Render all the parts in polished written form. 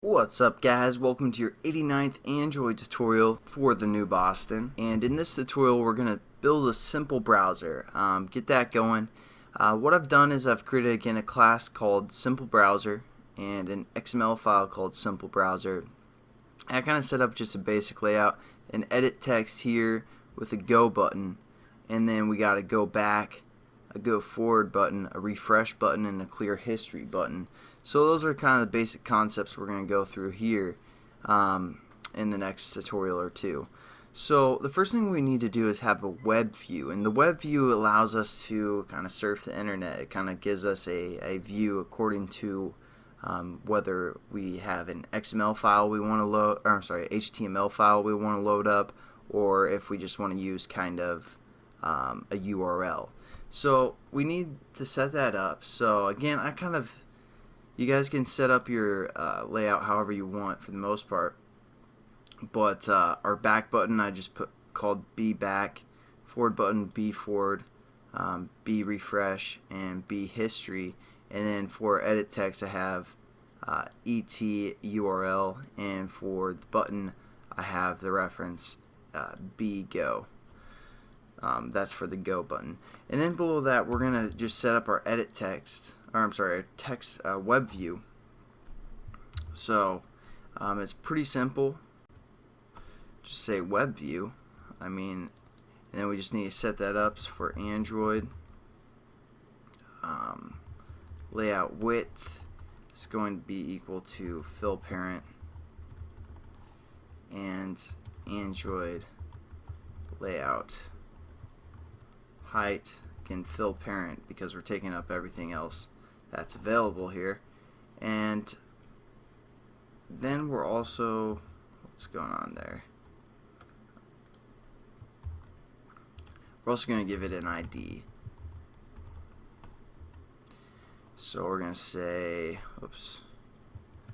What's up guys, welcome to your 89th Android tutorial for the new Boston, and in this tutorial we're going to build a simple browser, get that going. What I've done is I've created again a class called Simple Browser and an XML file called Simple Browser. I kind of set up just a basic layout, an edit text here with a go button, and then we got a go back, a go forward button, a refresh button, and a clear history button. So those are kind of the basic concepts we're going to go through here in the next tutorial or two. So the first thing we need to do is have a web view, and the web view allows us to kind of surf the internet. It kind of gives us a view according to whether we have an XML file we want to load, or I'm sorry, HTML file we want to load up, or if we just want to use kind of a URL. So we need to set that up. So again, you guys can set up your layout however you want for the most part, but our back button I just called B back, forward button B forward, B refresh, and B history, and then for edit text I have ET URL, and for the button I have the reference B go. That's for the go button, and then below that we're gonna just set up our edit text, or I'm sorry, text web view. So it's pretty simple. Just say web view. And then we just need to set that up for Android. Layout width is going to be equal to fill parent, and Android layout height can fill parent because we're taking up everything else that's available here. And then we're also, what's going on there, we're also going to give it an ID. So we're going to say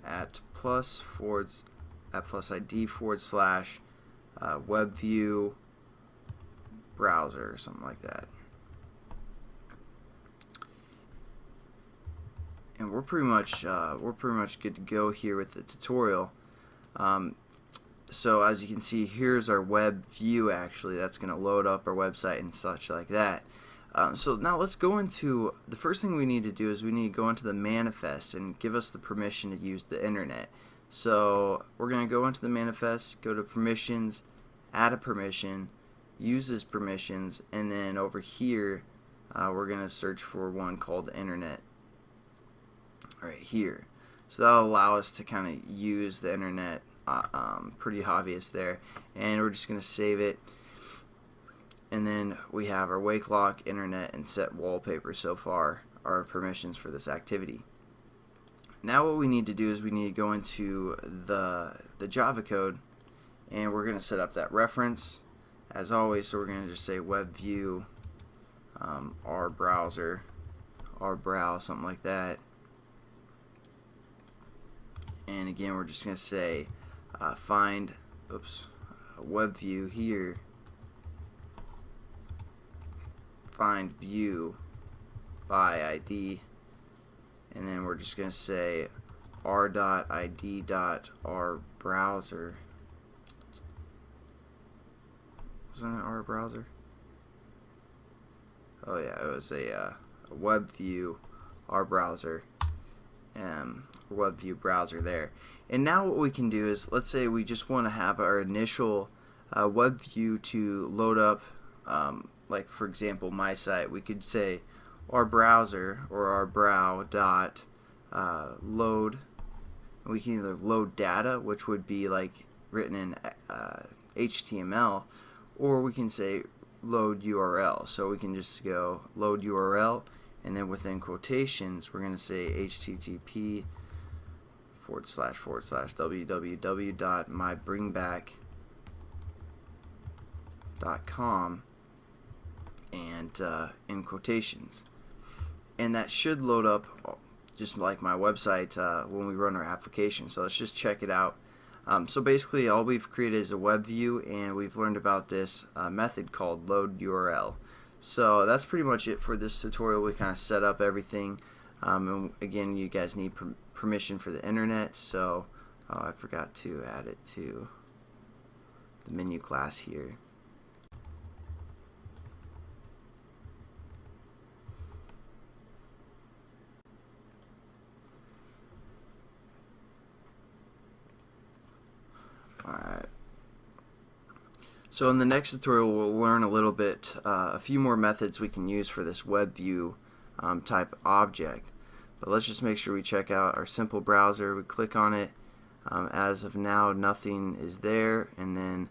at plus ID forward slash WebView browser or something like that. And we're pretty much good to go here with the tutorial. So as you can see, here's our web view. Actually, that's going to load up our website and such like that. So now let's go into the first thing we need to do is we need to go into the manifest and give us the permission to use the internet. So we're going to go into the manifest, go to permissions, add a permission, uses permissions, and then over here we're going to search for one called internet right here. So that'll allow us to kind of use the internet, pretty obvious there, and we're just going to save it. And then we have our wake lock, internet, and set wallpaper so far are permissions for this activity. Now what we need to do is we need to go into the Java code, and we're going to set up that reference as always. So we're going to just say web view our browser, our brow, something like that. And again, we're just going to say find web view here, find view by ID, and then we're just going to say r.id.our browser. Wasn't it our browser? Oh yeah, it was a web view our browser, web view browser there. And now what we can do is, let's say we just want to have our initial web view to load up, like for example my site. We could say our browser or our brow dot load. We can either load data, which would be like written in HTML, or we can say load URL. So we can just go load URL, and then within quotations we're going to say http www.mybringback.com, and in quotations, and that should load up just like my website when we run our application. So let's just check it out. So basically all we've created is a web view, and we've learned about this method called load URL. So that's pretty much it for this tutorial. We kind of set up everything, and again, you guys need permission for the internet, so Oh, I forgot to add it to the menu class here. Alright. So in the next tutorial we'll learn a little bit, a few more methods we can use for this WebView type object. But let's just make sure we check out our simple browser. We click on it. As of now, nothing is there, and then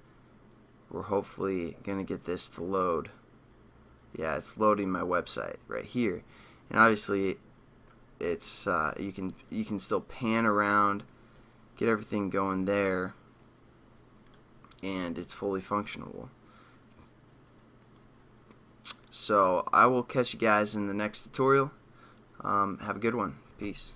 we're hopefully going to get this to load. Yeah, it's loading my website right here, and obviously it's you can still pan around, get everything going there, and it's fully functional. So I will catch you guys in the next tutorial. Have a good one. Peace.